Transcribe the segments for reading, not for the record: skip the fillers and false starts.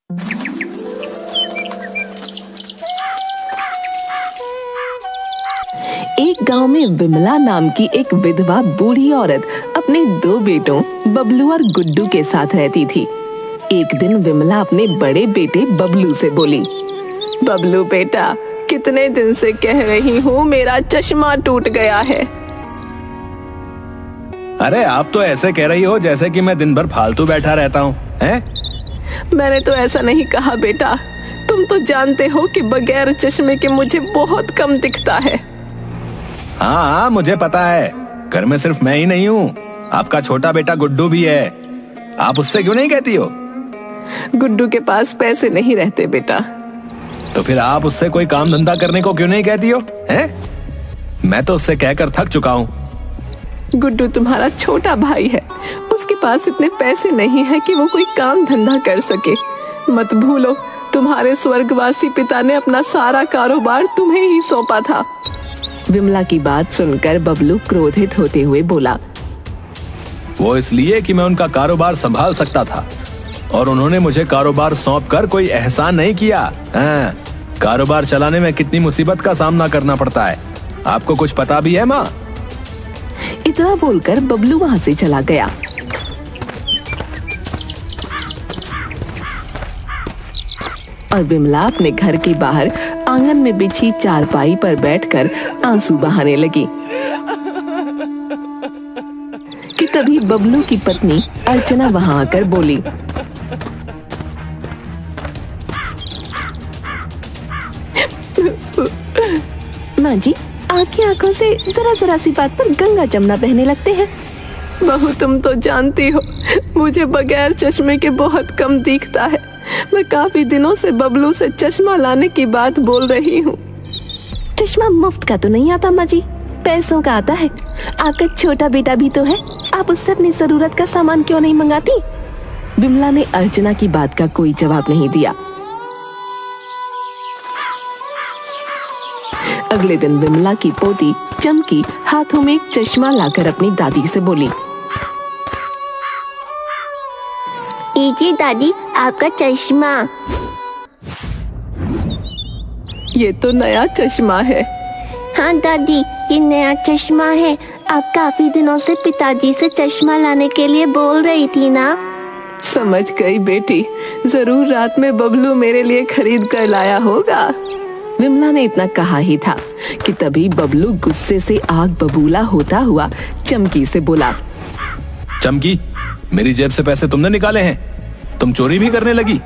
एक गांव में विमला नाम की एक विधवा बूढ़ी औरत अपने 2 बेटों बबलू और गुड्डू के साथ रहती थी। एक दिन विमला अपने बड़े बेटे बबलू से बोली, बबलू बेटा, कितने दिन से कह रही हूँ, मेरा चश्मा टूट गया है। अरे आप तो ऐसे कह रही हो जैसे कि मैं दिन भर फालतू बैठा रहता हूँ, हैं? मैंने तो ऐसा नहीं कहा बेटा, तुम तो जानते हो कि बगैर चश्मे के मुझे बहुत कम दिखता है। हाँ, मुझे पता है। घर में सिर्फ मैं ही नहीं हूँ, आपका छोटा बेटा गुड्डू भी है। आप उससे क्यों नहीं कहती हो? गुड्डू के पास पैसे नहीं रहते बेटा। तो फिर आप उससे कोई काम धंधा करने को क्यों नहीं कहती हो, हैं? मैं तो उससे कहकर थक चुका हूँ। गुड्डू तुम्हारा छोटा भाई है, उसके पास इतने पैसे नहीं है कि वो कोई काम धंधा कर सके। मत भूलो, तुम्हारे स्वर्गवासी पिता ने अपना सारा कारोबार तुम्हें ही सौंपा था। विमला की बात सुनकर बबलू क्रोधित होते हुए बोला, वो इसलिए कि मैं उनका कारोबार संभाल सकता था और उन्होंने मुझे कारोबार सौंपकर कोई एहसान नहीं किया। हाँ, कारोबार चलाने में कितनी मुसीबत का सामना करना पड़ता है, आपको कुछ पता भी है माँ? इतना बोलकर बबलू वहां से चला गया। और विमला अपने घर के बाहर आंगन में बिछी चारपाई पर बैठकर आंसू बहाने लगी कि तभी बबलू की पत्नी अर्चना वहां आकर बोली, माँ जी, आपकी आंखों से जरा जरा सी बात पर गंगा जमुना बहने लगते हैं। बहू, तुम तो जानती हो मुझे बगैर चश्मे के बहुत कम दिखता है। मैं काफी दिनों से बबलू से चश्मा लाने की बात बोल रही हूँ। चश्मा मुफ्त का तो नहीं आता माँ जी, पैसों का आता है। आपका छोटा बेटा भी तो है, आप उससे अपनी जरूरत का सामान क्यों नहीं मंगाती? विमला ने अर्चना की बात का कोई जवाब नहीं दिया। अगले दिन विमला की पोती चमकी हाथों में एक चश्मा लाकर अपनी दादी से बोली, लीजिए दादी, आपका चश्मा। ये तो नया चश्मा है। हाँ दादी, ये नया चश्मा है। आप काफी दिनों से पिताजी से चश्मा लाने के लिए बोल रही थी ना? समझ गई बेटी, जरूर रात में बबलू मेरे लिए खरीद कर लाया होगा। विमला ने इतना कहा ही था कि तभी बबलू गुस्से से आग बबूला होता हुआ चमकी से बोला, चमकी, मेरी जेब से पैसे तुमने निकाले हैं? तुम चोरी भी करने लगी?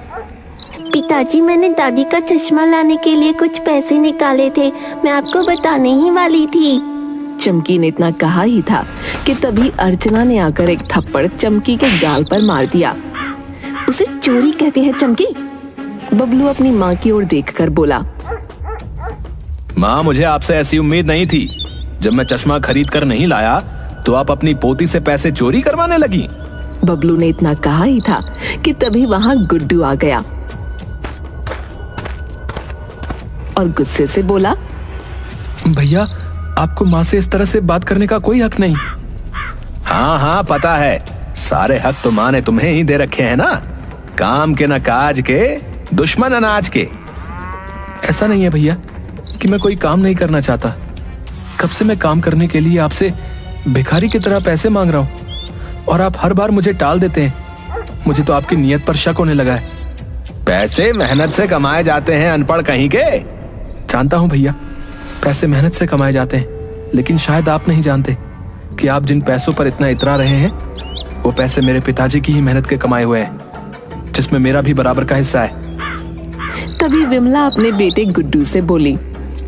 पिताजी, मैंने दादी का चश्मा लाने के लिए कुछ पैसे निकाले थे, मैं आपको बताने ही वाली थी। चमकी ने इतना कहा ही था कि तभी अर्चना ने आकर एक थप्पड़ चमकी के गाल पर मार दिया। उसे चोरी कहते हैं चमकी? बबलू अपनी माँ की ओर देखकर बोला, माँ, मुझे आपसे ऐसी उम्मीद नहीं थी। जब मैं चश्मा खरीद कर नहीं लाया तो आप अपनी पोती से पैसे चोरी करवाने लगी। बबलू ने इतना कहा ही था कि तभी वहां गुड्डू आ गया और गुस्से से बोला, भैया, आपको माँ से इस तरह से बात करने का कोई हक नहीं। हाँ हाँ, पता है, सारे हक तो माँ ने तुम्हें ही दे रखे हैं ना, काम के न काज के, दुश्मन अनाज के। ऐसा नहीं है भैया कि मैं कोई काम नहीं करना चाहता। कब से मैं काम करने के लिए आपसे भिखारी की तरह पैसे मांग रहा हूँ और आप हर बार मुझे टाल देते हैं। मुझे तो आपकी नीयत पर शक होने लगा है। पैसे मेहनत से कमाए जाते हैं, अनपढ़ कहीं के। जानता हूँ भैया, पैसे मेहनत से कमाए जाते हैं, लेकिन शायद आप नहीं जानते कि आप जिन पैसों पर इतना इतरा रहे हैं वो पैसे मेरे पिताजी की ही मेहनत के कमाए हुए हैं, जिसमें मेरा भी बराबर का हिस्सा है। तभी विमला अपने बेटे गुड्डू से बोली,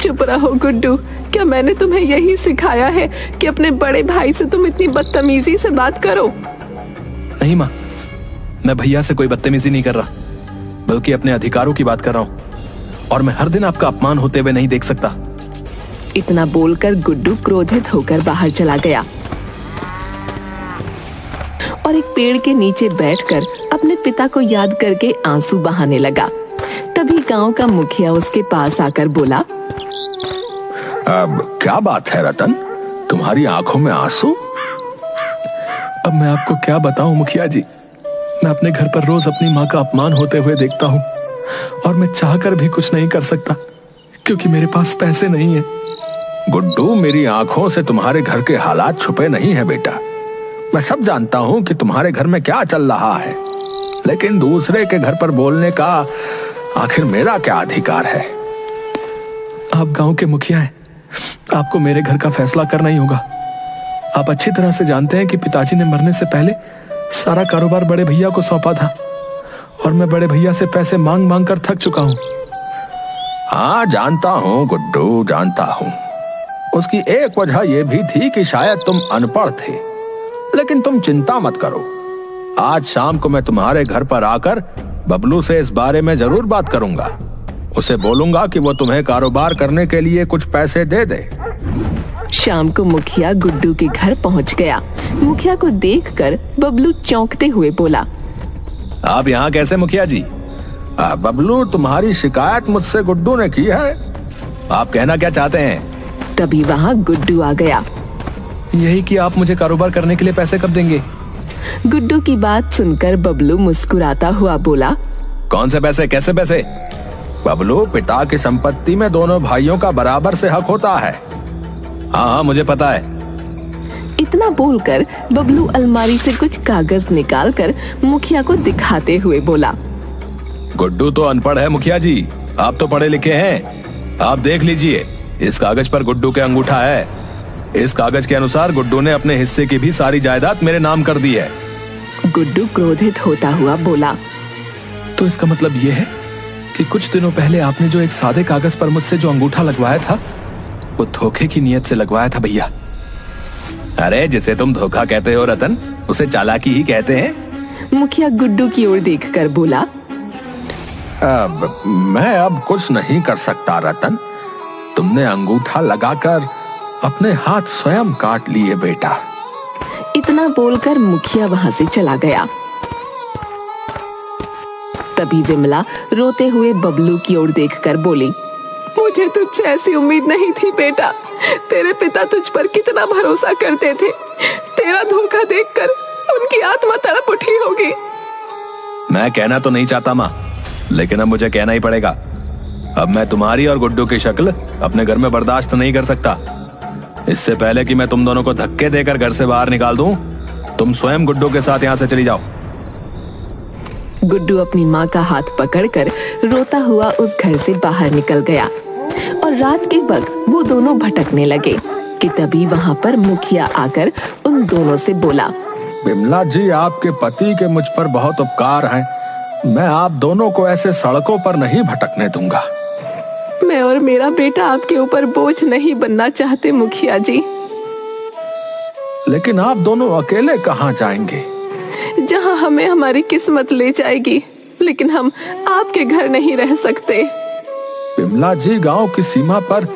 चुप रहो गुड्डू, क्या मैंने तुम्हें यही सिखाया है कि अपने बड़े भाई से तुम इतनी बदतमीजी से बात करो? नहीं माँ, मैं भैया से कोई बदतमीजी नहीं कर रहा, बल्कि अपने अधिकारों की बात कर रहा हूँ और मैं हर दिन आपका अपमान होते हुए नहीं देख सकता। इतना बोलकर गुड्डू क्रोधित होकर बाहर चला गया और एक पेड़ के नीचे बैठकर अपने पिता को याद करके आंसू बहाने लगा। तभी गांव का मुखिया उसके पास आकर बोला, अब क्या बात है रतन, तुम्हारी आंखों में आंसू? अब मैं आपको क्या बताऊं मुखिया जी, मैं अपने घर पर रोज अपनी माँ का अपमान होते हुए देखता हूँ और मैं चाहकर भी कुछ नहीं कर सकता क्योंकि मेरे पास पैसे नहीं है। गुड्डू, मेरी आंखों से तुम्हारे घर के हालात छुपे नहीं है बेटा। मैं सब जानता हूँ कि तुम्हारे घर में क्या चल रहा है, लेकिन दूसरे के घर पर बोलने का आखिर मेरा क्या अधिकार है? आप गांव के मुखिया हैं, आपको मेरे घर का फैसला करना ही होगा। आप अच्छी तरह से जानते हैं कि पिताजी ने मरने से पहले सारा कारोबार बड़े भैया को सौंपा था और मैं बड़े भैया से पैसे मांग मांग कर थक चुका हूँ। हाँ, जानता हूँ गुड्डू, जानता हूँ। उसकी एक वजह यह भी थी कि शायद तुम अनपढ़ थे, लेकिन तुम चिंता मत करो। आज शाम को मैं तुम्हारे घर पर आकर बबलू से इस बारे में जरूर बात करूंगा। उसे बोलूंगा कि वो तुम्हें कारोबार करने के लिए कुछ पैसे दे दे। शाम को मुखिया गुड्डू के घर पहुंच गया। मुखिया को देखकर बबलू चौंकते हुए बोला, आप यहाँ कैसे मुखिया जी? बबलू, तुम्हारी शिकायत मुझसे गुड्डू ने की है। आप कहना क्या चाहते हैं? तभी वहाँ गुड्डू आ गया। यही कि आप मुझे कारोबार करने के लिए पैसे कब देंगे? गुड्डू की बात सुनकर बबलू मुस्कुराता हुआ बोला, कौन से पैसे, कैसे पैसे? बबलू, पिता की संपत्ति में दोनों भाइयों का बराबर से हक होता है। हाँ, मुझे पता है। इतना बोलकर बबलू अलमारी से कुछ कागज निकालकर मुखिया को दिखाते हुए बोला, गुड्डू तो अनपढ़ है मुखिया जी, आप तो पढ़े लिखे हैं। आप देख लीजिए, इस कागज पर गुड्डू के अंगूठा है। इस कागज के अनुसार गुड्डू ने अपने हिस्से की भी सारी जायदाद मेरे नाम कर दी है। गुड्डू क्रोधित होता हुआ बोला, तो इसका मतलब ये है कि कुछ दिनों पहले आपने जो एक सादे कागज पर मुझसे जो अंगूठा लगवाया था, वो धोखे की नीयत से लगवाया था भैया। अरे, जिसे तुम धोखा कहते हो रतन, उसे चालाकी ही कहते हैं। मुखिया गुड्डू की ओर देखकर बोला, मैं अब कुछ नहीं कर सकता रतन। तुमने अंगूठा लगाकर अपने हाथ स्वयं काट लिए बेटा। इतना बोलकर मुखिया वहां से चला गया। तभी विमला रोते हुए बबलू की ओर देखकर बोली, मुझे तुझसे ऐसी उम्मीद नहीं थी बेटा। तेरे पिता तुझ पर कितना भरोसा करते थे। तेरा धोखा देखकर उनकी आत्मा तड़प उठी होगी। मैं कहना तो नहीं चाहता माँ, लेकिन अब मुझे कहना ही पड़ेगा। अब मैं तुम्हारी और गुड्डू की शक्ल अपने घर में बर्दाश्त नहीं कर सकता। इससे पहले कि मैं तुम दोनों को धक्के देकर घर से बाहर निकाल दूं, तुम स्वयं गुड्डू के साथ यहाँ से चली जाओ। गुड्डू अपनी माँ का हाथ पकड़कर रोता हुआ उस घर से बाहर निकल गया और रात के वक्त वो दोनों भटकने लगे कि तभी वहाँ पर मुखिया आकर उन दोनों से बोला, विमला जी, आपके पति के मुझ पर बहुत उपकार हैं। मैं आप दोनों को ऐसे सड़कों पर नहीं भटकने दूंगा। मैं और मेरा बेटा आपके ऊपर बोझ नहीं बनना चाहते मुखिया जी। लेकिन आप दोनों अकेले कहाँ जाएंगे? जहाँ हमें हमारी किस्मत ले जाएगी, लेकिन हम आपके घर नहीं रह सकते। विमला जी, गांव की सीमा पर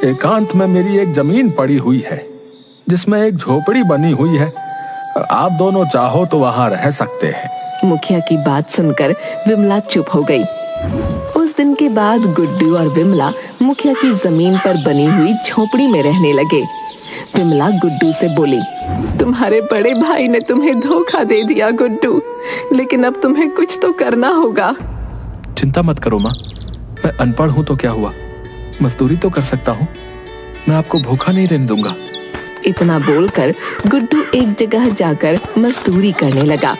एकांत में मेरी एक जमीन पड़ी हुई है जिसमें एक झोपड़ी बनी हुई है। आप दोनों चाहो तो वहाँ रह सकते हैं। मुखिया की बात सुनकर विमला चुप हो गई। उस दिन के बाद गुड्डू और विमला मुखिया की जमीन पर बनी हुई झोपड़ी में रहने लगे। विमला गुड्डू से बोली, तुम्हारे बड़े भाई ने तुम्हें धोखा दे दिया गुड्डू, लेकिन अब तुम्हें कुछ तो करना होगा। चिंता मत करो माँ, मैं अनपढ़ हूँ तो क्या हुआ, मजदूरी तो कर सकता हूँ। मैं आपको भूखा नहीं रहने दूंगा। इतना बोलकर गुड्डू एक जगह जाकर मजदूरी करने लगा।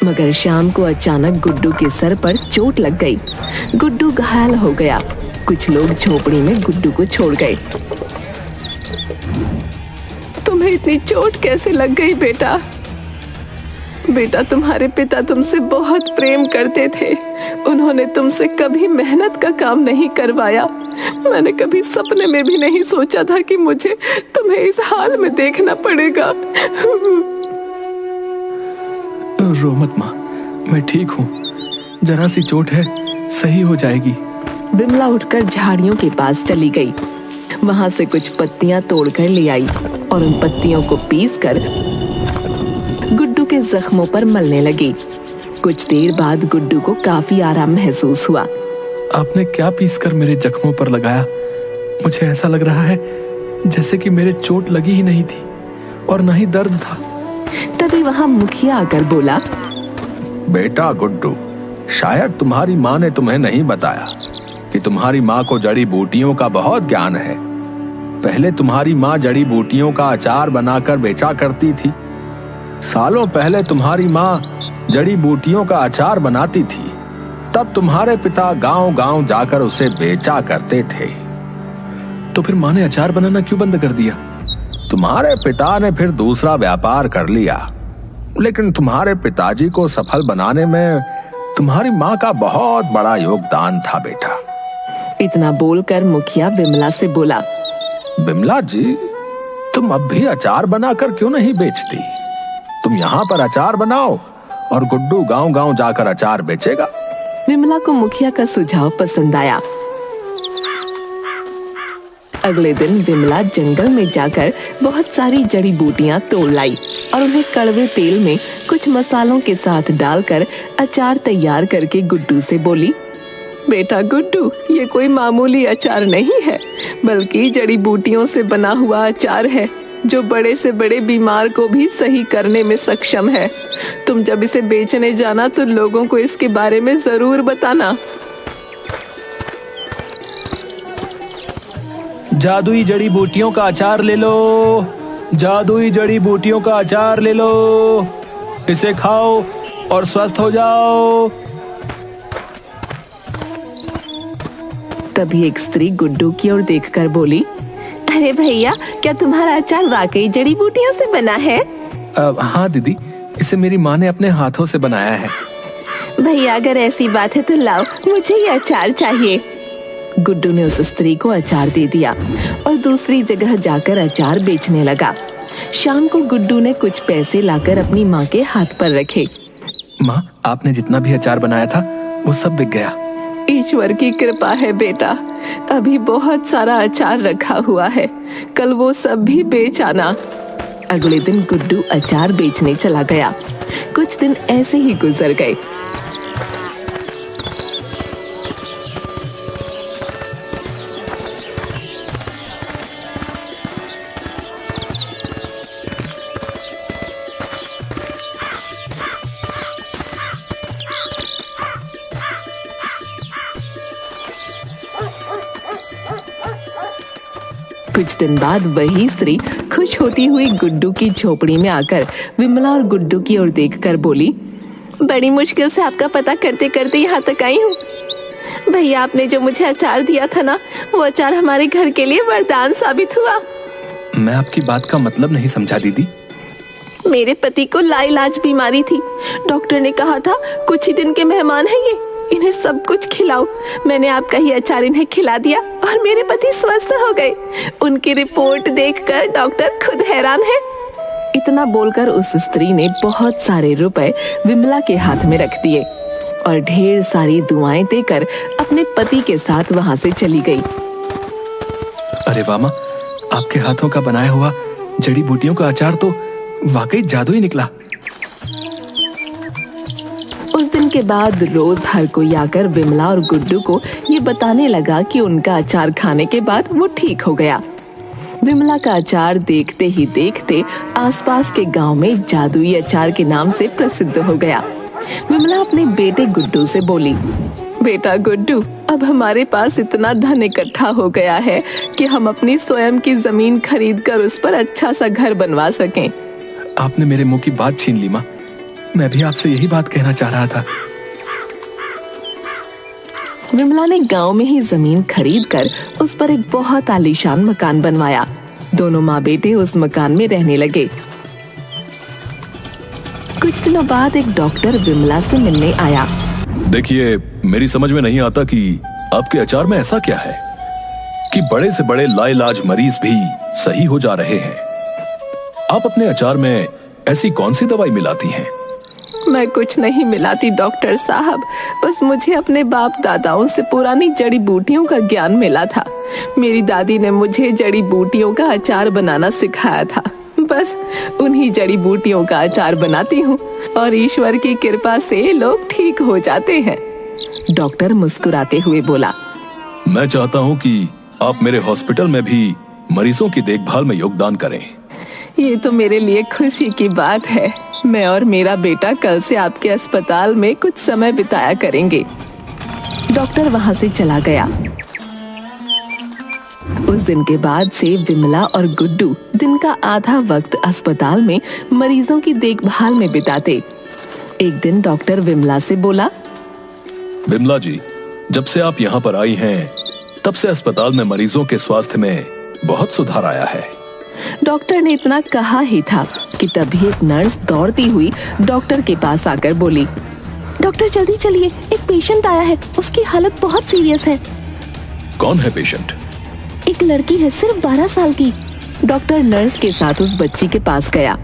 मगर शाम को अचानक गुड्डू के सर पर चोट लग गई। गुड्डू घायल हो गया। कुछ लोग झोपड़ी में गुड्डू को छोड़ गए। तुम्हें इतनी चोट कैसे लग गई बेटा? बेटा, तुम्हारे पिता तुमसे बहुत प्रेम करते थे। उन्होंने तुमसे कभी मेहनत का काम नहीं करवाया। मैंने कभी सपने में भी नहीं सोचा था कि मुझे तुम्हें इस हाल में देखना पड़ेगा। रो मत माँ, मैं ठीक हूँ। जरा सी चोट है, सही हो जाएगी। विमला उठकर झाड़ियों के पास चली गई। वहां से कुछ पत्तियां तोड़कर ले आई और उन पत्तियों को पीसकर गुड्डू के जख्मों पर मलने लगी। कुछ देर बाद गुड्डू को काफी आराम महसूस हुआ। आपने क्या पीसकर मेरे जख्मों पर लगाया? मुझे ऐसा लग रहा है जैसे कि मेरे चोट लगी ही नहीं थी और न ही दर्द था। तभी वहां मुखिया आकर बोला, बेटा गुड्डू, शायद तुम्हारी माँ ने तुम्हें नहीं बताया कि तुम्हारी माँ को जड़ी बूटियों का बहुत ज्ञान है। पहले तुम्हारी माँ जड़ी बूटियों का अचार बनाकर बेचा करती थी। सालों पहले तुम्हारी माँ जड़ी बूटियों का अचार बनाती थी, तब तुम्हारे पिता गांव-गांव जाकर उसे बेचा करते थे। तो फिर माँ ने अचार बनाना क्यों बंद कर दिया? तुम्हारे पिता ने फिर दूसरा व्यापार कर लिया, लेकिन तुम्हारे पिताजी को सफल बनाने में तुम्हारी माँ का बहुत बड़ा योगदान था बेटा। इतना बोलकर मुखिया विमला से बोला, विमला जी, तुम अब भी अचार बनाकर क्यों नहीं बेचती? तुम यहाँ पर अचार बनाओ और गुड्डू गांव-गांव जाकर अचार बेचेगा। विमला को मुखिया का सुझाव पसंद आया। अगले दिन विमला जंगल में जाकर बहुत सारी जड़ी बूटियां तोड़ लाई और उन्हें कड़वे तेल में कुछ मसालों के साथ डालकर अचार तैयार करके गुड्डू से बोली, बेटा गुड्डू, ये कोई मामूली अचार नहीं है, बल्कि जड़ी बूटियों से बना हुआ अचार है जो बड़े से बड़े बीमार को भी सही करने में सक्षम है। तुम जब इसे बेचने जाना तो लोगों को इसके बारे में जरूर बताना। जादुई जड़ी बूटियों का अचार ले लो, जादुई जड़ी बूटियों का अचार ले लो, इसे खाओ और स्वस्थ हो जाओ। तभी एक स्त्री गुड्डू की ओर देखकर बोली, अरे भैया, क्या तुम्हारा अचार वाकई जड़ी बूटियों से बना है? हाँ दीदी, इसे मेरी माँ ने अपने हाथों से बनाया है। भैया, अगर ऐसी बात है तो लाओ, मुझे ये अचार चाहिए। गुड्डू ने उस स्त्री को अचार दे दिया और दूसरी जगह जाकर अचार बेचने लगा। शाम को गुड्डू ने कुछ पैसे लाकर अपनी माँ के हाथ पर रखे। माँ, आपने जितना भी अचार बनाया था वो सब बिक गया। ईश्वर की कृपा है बेटा, अभी बहुत सारा अचार रखा हुआ है, कल वो सब भी बेच आना। अगले दिन गुड्डू अचार बेचने चला गया। कुछ दिन ऐसे ही गुजर गए। कुछ दिन बाद वही स्त्री खुश होती हुई गुड्डू की झोपड़ी में आकर विमला और गुड्डू की ओर देखकर बोली, बड़ी मुश्किल से आपका पता करते करते यहाँ तक आई हूँ। भैया, आपने जो मुझे अचार दिया था ना, वो अचार हमारे घर के लिए वरदान साबित हुआ। मैं आपकी बात का मतलब नहीं समझा दीदी। मेरे पति को लाइलाज बीमारी थी। डॉक्टर ने कहा था कुछ ही दिन के मेहमान हैं ये, इन्हें सब कुछ खिलाओ। मैंने आपका ही अचार इन्हें खिला दिया और मेरे पति स्वस्थ हो गए। उनकी रिपोर्ट देखकर डॉक्टर खुद हैरान है। इतना बोलकर उस स्त्री ने बहुत सारे रुपए विमला के हाथ में रख दिए और ढेर सारी दुआएं देकर अपने पति के साथ वहां से चली गई। अरे वामा, आपके हाथों का बनाया हुआ जड़ी बूटियों का अचार तो वाकई जादू ही निकला। उस दिन के बाद रोज हर कोई आकर विमला और गुड्डू को ये बताने लगा कि उनका अचार खाने के बाद वो ठीक हो गया। विमला का अचार देखते ही देखते आसपास के गांव में जादुई अचार के नाम से प्रसिद्ध हो गया। विमला अपने बेटे गुड्डू से बोली, बेटा गुड्डू, अब हमारे पास इतना धन इकट्ठा हो गया है कि हम अपनी स्वयं की जमीन खरीदकर उस पर अच्छा सा घर बनवा सकें। आपने मेरे मुंह की बात छीन ली माँ, मैं भी आपसे यही बात कहना चाह रहा था। विमला ने गांव में ही जमीन खरीदकर उस पर एक बहुत आलीशान मकान बनवाया। दोनों माँ बेटे उस मकान में रहने लगे। कुछ दिनों बाद एक डॉक्टर विमला से मिलने आया। देखिए, मेरी समझ में नहीं आता कि आपके अचार में ऐसा क्या है कि बड़े से बड़े लाइलाज मरीज भी सही हो जा रहे हैं। आप अपने अचार में ऐसी कौन सी दवाई मिलाती हैं? मैं कुछ नहीं मिलाती डॉक्टर साहब, बस मुझे अपने बाप दादाओं से पुरानी जड़ी बूटियों का ज्ञान मिला था। मेरी दादी ने मुझे जड़ी बूटियों का अचार बनाना सिखाया था। बस उन्हीं जड़ी बूटियों का अचार बनाती हूँ और ईश्वर की कृपा से लोग ठीक हो जाते हैं। डॉक्टर मुस्कुराते हुए बोला, मैं चाहता हूँ कि आप मेरे हॉस्पिटल में भी मरीजों की देखभाल में योगदान करें। ये तो मेरे लिए खुशी की बात है। मैं और मेरा बेटा कल से आपके अस्पताल में कुछ समय बिताया करेंगे। डॉक्टर वहां से चला गया। उस दिन के बाद से विमला और गुड्डू दिन का आधा वक्त अस्पताल में मरीजों की देखभाल में बिताते। एक दिन डॉक्टर विमला से बोला, विमला जी, जब से आप यहाँ पर आई हैं, तब से अस्पताल में मरीजों के स्वास्थ्य में बहुत सुधार आया है। डॉक्टर ने इतना कहा ही था कि तभी एक नर्स दौड़ती हुई डॉक्टर के पास आकर बोली, डॉक्टर जल्दी चलिए, एक पेशेंट आया है, उसकी हालत बहुत सीरियस है। कौन है पेशेंट? एक लड़की है, सिर्फ 12 साल की। डॉक्टर नर्स के साथ उस बच्ची के पास गया।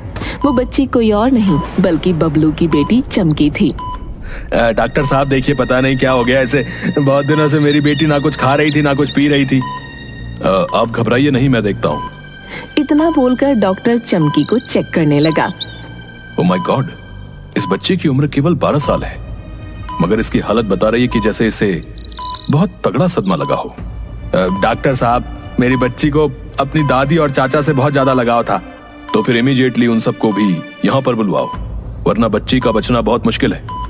वो बच्ची कोई और नहीं बल्कि बबलू की बेटी चमकी थी। डॉक्टर साहब देखिए, पता नहीं क्या हो गया, ऐसे बहुत दिनों से मेरी बेटी ना कुछ खा रही थी ना कुछ पी रही थी। आप घबराइए नहीं, मैं देखता हूँ। इतना बोलकर डॉक्टर चमकी को चेक करने लगा। ओह माय गॉड, इस बच्चे की उम्र केवल 12 साल है, मगर इसकी हालत बता रही है कि जैसे इसे बहुत तगड़ा सदमा लगा हो। डॉक्टर साहब, मेरी बच्ची को अपनी दादी और चाचा से बहुत ज्यादा लगाव था, तो फिर इमीडिएटली उन सबको भी यहाँ पर बुलवाओ, वरना बच्ची का बचना बहुत मुश्किल है।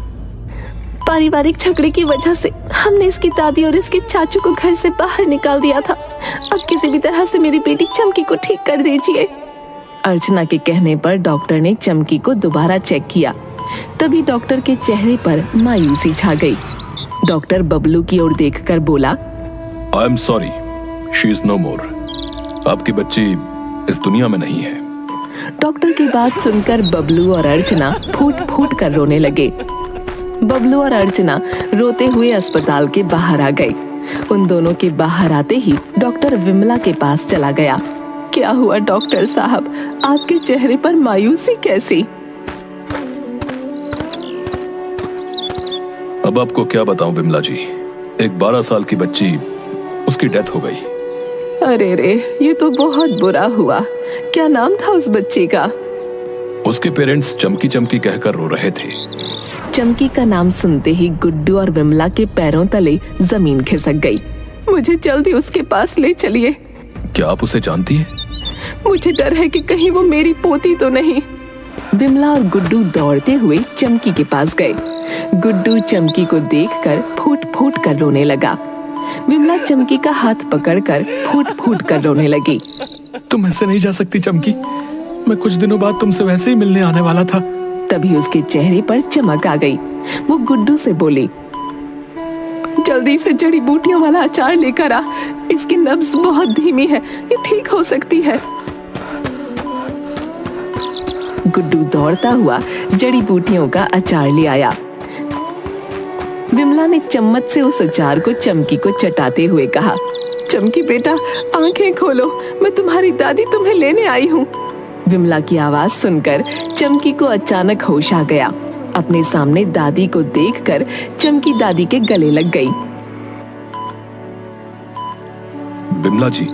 पारिवारिक झगड़े की वजह से हमने इसकी दादी और इसके चाचू को घर से बाहर निकाल दिया था। अब किसी भी तरह से मेरी बेटी चमकी को ठीक कर दीजिए। अर्चना के कहने पर डॉक्टर ने चमकी को दोबारा चेक किया। तभी डॉक्टर के चेहरे पर मायूसी छा गई। डॉक्टर बबलू की ओर देखकर बोला, I am sorry, she is no more. आपकी बच्ची इस दुनिया में नहीं है। डॉक्टर की बात सुनकर बबलू और अर्चना फूट फूट कर रोने लगे। बबलू और अर्चना रोते हुए अस्पताल के बाहर आ गए। उन दोनों के बाहर आते ही डॉक्टर विमला के पास चला गया। क्या हुआ डॉक्टर साहब, आपके चेहरे पर मायूसी कैसी? अब आपको क्या बताऊं विमला जी, एक 12 साल की बच्ची, उसकी डेथ हो गई। अरे रे, ये तो बहुत बुरा हुआ। क्या नाम था उस बच्ची का? उसके पेरेंट्स चमकी चमकी कहकर रो रहे थे। चमकी का नाम सुनते ही गुड्डू और विमला के पैरों तले जमीन खिसक गई। मुझे जल्दी उसके पास ले चलिए। क्या आप उसे जानती हैं? मुझे डर है कि कहीं वो मेरी पोती तो नहीं। विमला और गुड्डू दौड़ते हुए चमकी के पास गए। गुड्डू चमकी को देखकर फूट फूट कर रोने लगा। विमला चमकी का हाथ पकड़कर फूट फूट कर रोने लगी। तुम ऐसे नहीं जा सकती चमकी, मैं कुछ दिनों बाद तुमसे वैसे ही मिलने आने वाला था। तभी उसके चेहरे पर चमक आ गई। वो गुड्डू से बोली, जल्दी से जड़ी बूटियों वाला अचार लेकर आ, इसकी नब्ज बहुत धीमी है, ये ठीक हो सकती है। गुड्डू दौड़ता हुआ जड़ी बूटियों का अचार ले आया। विमला ने चम्मच से उस अचार को चमकी को चटाते हुए कहा, चमकी बेटा, आंखें खोलो, मैं तुम्हारी दादी तुम्हें लेने आई हूँ। विमला की आवाज सुनकर चमकी को अचानक होश आ गया। अपने सामने दादी को देखकर चमकी दादी के गले लग गई। विमला जी,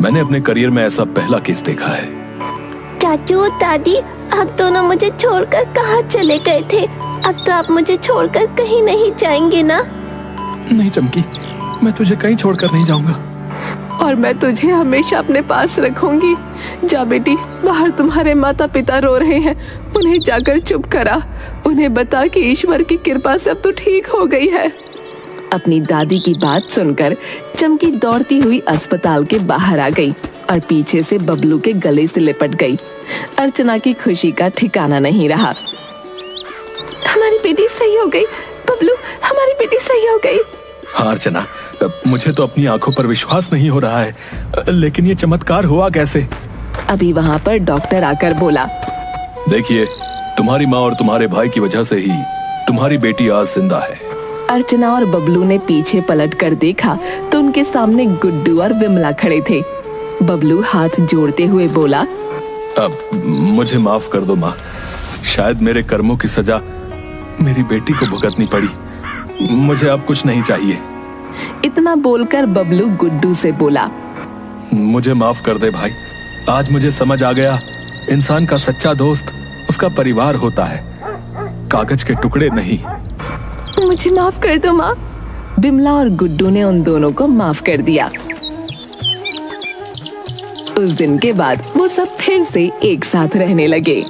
मैंने अपने करियर में ऐसा पहला केस देखा है। चाचू और दादी, आप दोनों मुझे छोड़कर कहाँ चले गए थे? अब तो आप मुझे छोड़कर कहीं नहीं जाएंगे ना? नहीं चमकी, मैं तुझे कहीं छोड़कर नहीं जाऊंगा। और मैं तुझे हमेशा अपने पास रखूंगी। जा बेटी, बाहर तुम्हारे माता पिता रो रहे हैं, उन्हें जाकर चुप करा। उन्हें बता कि ईश्वर की कृपा से अब तो ठीक हो गई है। अपनी दादी की बात सुनकर चमकी दौड़ती हुई अस्पताल के बाहर आ गई और पीछे से बबलू के गले से लिपट गई। अर्चना की खुशी का ठिकाना नहीं रहा। हमारी बेटी सही हो गई, बबलू, हमारी बेटी सही हो गई। हाँ अर्चना, मुझे तो अपनी आंखों पर विश्वास नहीं हो रहा है, लेकिन ये चमत्कार हुआ कैसे? अभी वहाँ पर डॉक्टर आकर बोला, देखिए, तुम्हारी माँ और तुम्हारे भाई की वजह से ही तुम्हारी बेटी आज जिंदा है। अर्चना और बबलू ने पीछे पलट कर देखा तो उनके सामने गुड्डू और विमला खड़े थे। बबलू हाथ जोड़ते हुए बोला, अब मुझे माफ कर दो माँ, शायद मेरे कर्मों की सजा मेरी बेटी को भुगतनी पड़ी। मुझे अब कुछ नहीं चाहिए। इतना बोलकर बबलू गुड्डू से बोला, मुझे माफ कर दे भाई, आज मुझे समझ आ गया, इंसान का सच्चा दोस्त उसका परिवार होता है, कागज के टुकड़े नहीं। मुझे माफ कर दो माँ। विमला और गुड्डू ने उन दोनों को माफ कर दिया। उस दिन के बाद वो सब फिर से एक साथ रहने लगे।